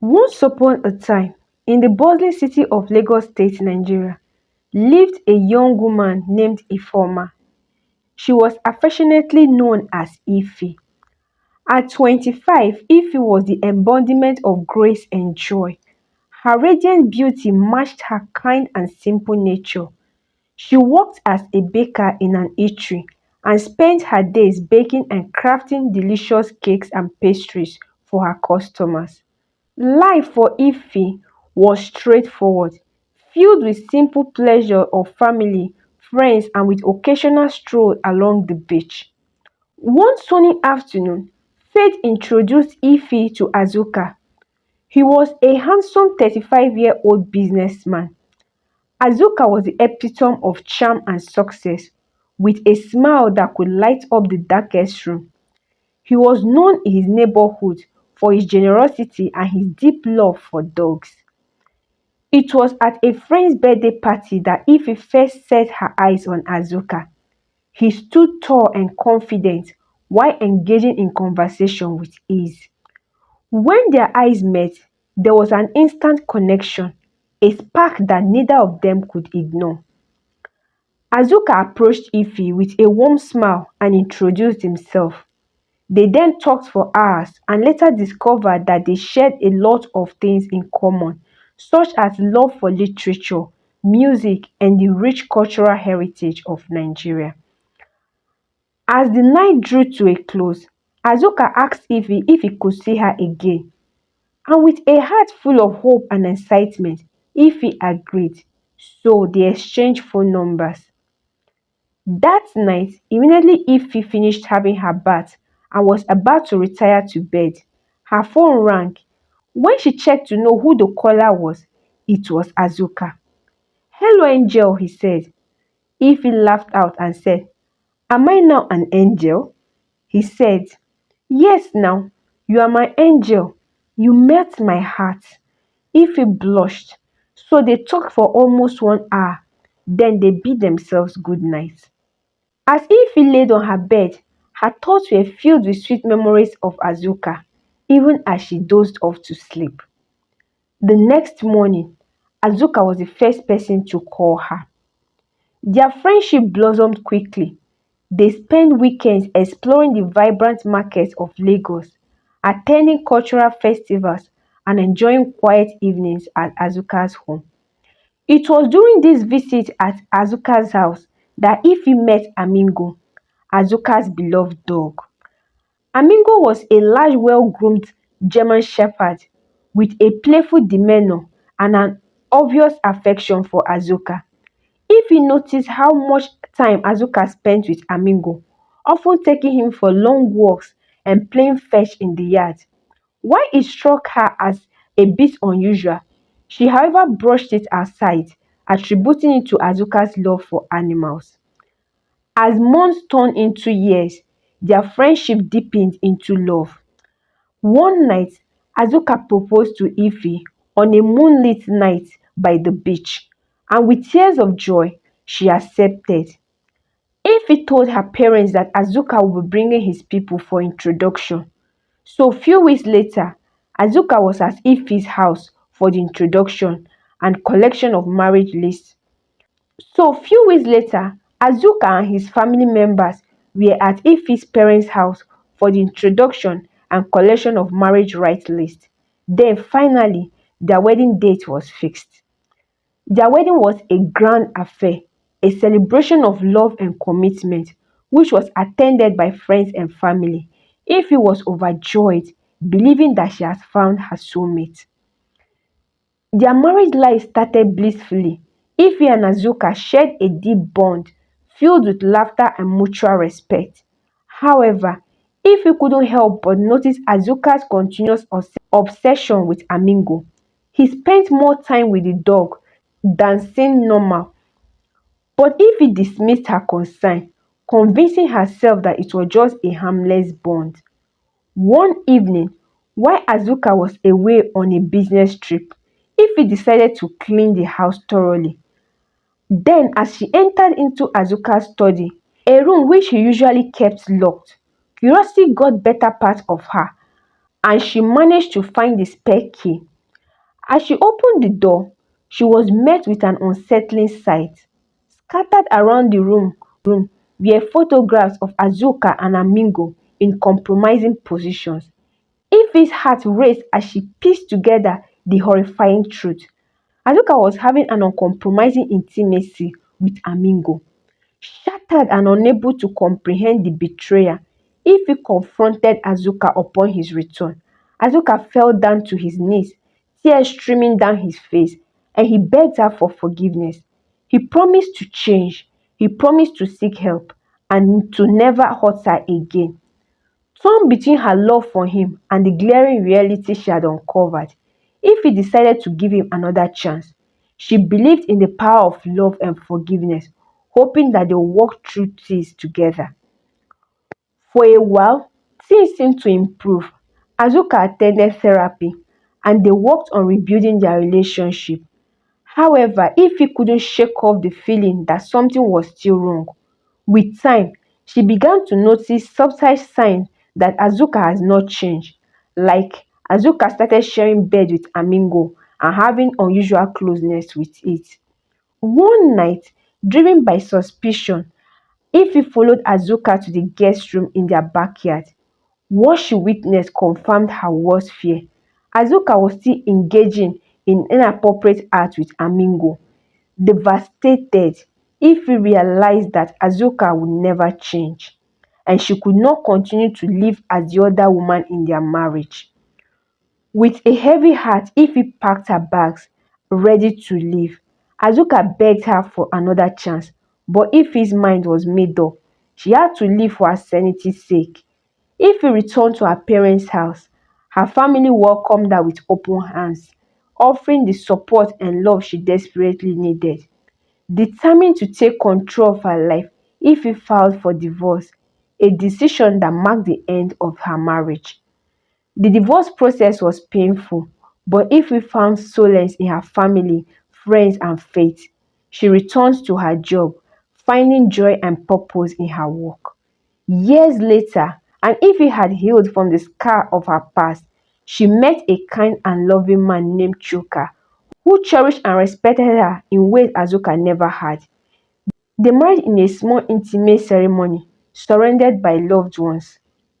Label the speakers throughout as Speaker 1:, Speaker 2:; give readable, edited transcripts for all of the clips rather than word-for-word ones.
Speaker 1: Once upon a time, in the bustling city of Lagos State, Nigeria, lived a young woman named Ifeoma. She was affectionately known as Ife. At 25, Ife was the embodiment of grace and joy. Her radiant beauty matched her kind and simple nature. She worked as a baker in an eatery and spent her days baking and crafting delicious cakes and pastries for her customers. Life for Ife was straightforward, filled with simple pleasure of family, friends and with occasional strolls along the beach. One sunny afternoon, Faith introduced Ife to Azuka. He was a handsome 35-year-old businessman. Azuka was the epitome of charm and success, with a smile that could light up the darkest room. He was known in his neighborhood for his generosity and his deep love for dogs. It was at a friend's birthday party that Ife first set her eyes on Azuka. He stood tall and confident while engaging in conversation with ease. When their eyes met, there was an instant connection, a spark that neither of them could ignore. Azuka approached Ife with a warm smile and introduced himself. They then talked for hours and later discovered that they shared a lot of things in common, such as love for literature, music, and the rich cultural heritage of Nigeria. As the night drew to a close, Azuka asked Ife if he could see her again, and with a heart full of hope and excitement, Ife agreed, so they exchanged phone numbers. That night, immediately Ife finished having her bath and was about to retire to bed, her phone rang. When she checked to know who the caller was, it was Azuka. "Hello, Angel," he said. Ife laughed out and said, "Am I now an angel?" He said, "Yes, now, you are my angel. You melt my heart." Ife blushed. So they talked for almost 1 hour. Then they bid themselves good night. As Ife laid on her bed, her thoughts were filled with sweet memories of Azuka, even as she dozed off to sleep. The next morning, Azuka was the first person to call her. Their friendship blossomed quickly. They spent weekends exploring the vibrant markets of Lagos, attending cultural festivals, and enjoying quiet evenings at Azuka's home. It was during this visit at Azuka's house that Ife met Amingo, Azuka's beloved dog. Amingo was a large, well-groomed German shepherd with a playful demeanor and an obvious affection for Azuka. If he noticed how much time Azuka spent with Amingo, often taking him for long walks and playing fetch in the yard. While it struck her as a bit unusual, she however brushed it aside, attributing it to Azuka's love for animals. As months turned into years, their friendship deepened into love. One night, Azuka proposed to Ife on a moonlit night by the beach, and with tears of joy, she accepted. Ife told her parents that Azuka would be bringing his people for introduction. So few weeks later, Azuka was at Ife's house for the introduction and collection of marriage lists. Few weeks later, Azuka and his family members were at Ife's parents' house for the introduction and collection of marriage rights list. Then finally, their wedding date was fixed. Their wedding was a grand affair, a celebration of love and commitment, which was attended by friends and family. Ife was overjoyed, believing that she has found her soulmate. Their marriage life started blissfully. Ife and Azuka shared a deep bond filled with laughter and mutual respect. However, Ife couldn't help but notice Azuka's continuous obsession with Amingo. He spent more time with the dog than seemed normal, but Ife dismissed her concern, convincing herself that it was just a harmless bond. One evening, while Azuka was away on a business trip, Ife decided to clean the house thoroughly. Then, as she entered into Azuka's study, a room which she usually kept locked, curiosity got better part of her and she managed to find the spare key. As she opened the door, she was met with an unsettling sight. Scattered around the room were photographs of Azuka and Amingo in compromising positions. Ife's heart raced as she pieced together the horrifying truth. Azuka was having an uncompromising intimacy with Amingo. Shattered and unable to comprehend the betrayal, Ife confronted Azuka upon his return. Azuka fell down to his knees, tears streaming down his face, and he begged her for forgiveness. He promised to change, he promised to seek help, and to never hurt her again. Torn between her love for him and the glaring reality she had uncovered, Ify decided to give him another chance. She believed in the power of love and forgiveness, hoping that they would work through this together. For a while, things seemed to improve. Azuka attended therapy and they worked on rebuilding their relationship. However, Ify couldn't shake off the feeling that something was still wrong. With time, she began to notice subtle signs that Azuka has not changed, like Azuka started sharing bed with Amingo and having unusual closeness with it. One night, driven by suspicion, Ify followed Azuka to the guest room in their backyard. What she witnessed confirmed her worst fear. Azuka was still engaging in inappropriate acts with Amingo. Devastated, Ify realized that Azuka would never change, and she could not continue to live as the other woman in their marriage. With a heavy heart, Ify packed her bags, ready to leave. Azuka begged her for another chance, but Ify's mind was made up. She had to leave for her sanity's sake. Ify returned to her parents' house. Her family welcomed her with open arms, offering the support and love she desperately needed. Determined to take control of her life, Ify filed for divorce, a decision that marked the end of her marriage. The divorce process was painful, but Ify found solace in her family, friends, and faith. She returns to her job, finding joy and purpose in her work. Years later, and Ify had healed from the scar of her past, she met a kind and loving man named Chuka, who cherished and respected her in ways Azuka never had. They married in a small intimate ceremony, surrounded by loved ones.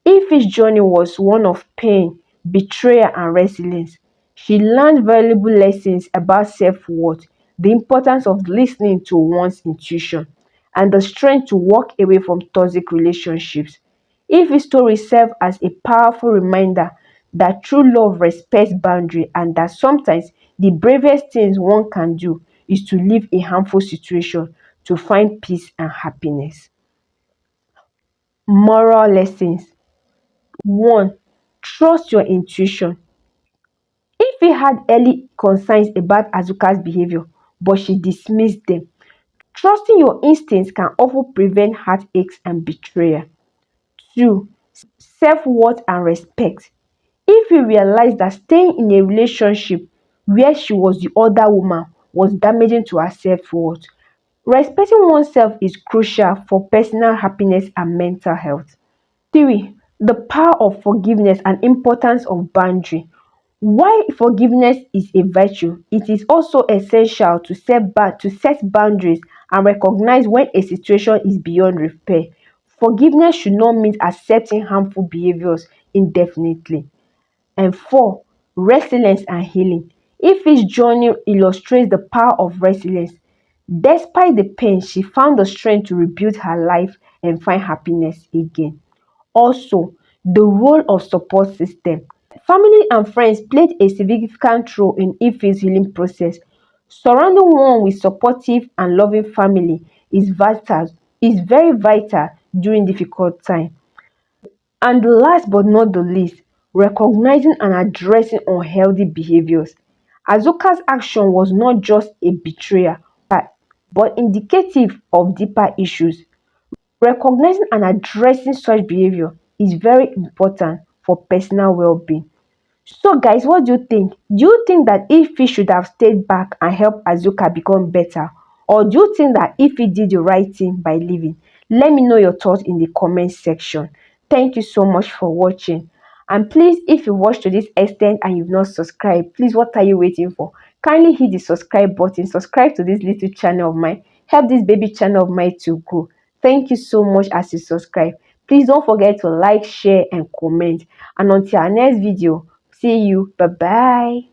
Speaker 1: Ify's journey was one of pain, betrayal, and resilience. She learned valuable lessons about self-worth, the importance of listening to one's intuition, and the strength to walk away from toxic relationships. Ify's story serves as a powerful reminder that true love respects boundaries and that sometimes the bravest things one can do is to leave a harmful situation to find peace and happiness. Moral lessons: 1. Trust your intuition. Ify had early concerns about Azuka's behavior, but she dismissed them. Trusting your instincts can often prevent heartaches and betrayal. 2. Self-worth and respect. Ify realized that staying in a relationship where she was the other woman was damaging to her self-worth. Respecting oneself is crucial for personal happiness and mental health. 3. The power of forgiveness and importance of boundary. While forgiveness is a virtue, it is also essential to set boundaries and recognize when a situation is beyond repair. Forgiveness should not mean accepting harmful behaviors indefinitely. And 4. Resilience and healing. Ify's journey illustrates the power of resilience. Despite the pain, she found the strength to rebuild her life and find happiness again. Also, the role of support system. Family and friends played a significant role in Ify's healing process. Surrounding one with supportive and loving family is very vital during difficult times. And last but not the least, recognizing and addressing unhealthy behaviors. Azuka's action was not just a betrayal, but indicative of deeper issues. Recognizing and addressing such behavior is very important for personal well-being. So guys, what do you think? Do you think that Ify should have stayed back and helped Azuka become better? Or do you think that Ify did the right thing by leaving? Let me know your thoughts in the comment section. Thank you so much for watching. And please, if you watched to this extent and you've not subscribed, please, what are you waiting for? Kindly hit the subscribe button. Subscribe to this little channel of mine. Help this baby channel of mine to grow. Thank you so much as you subscribe. Please don't forget to like, share, and comment. And until our next video, see you. Bye-bye.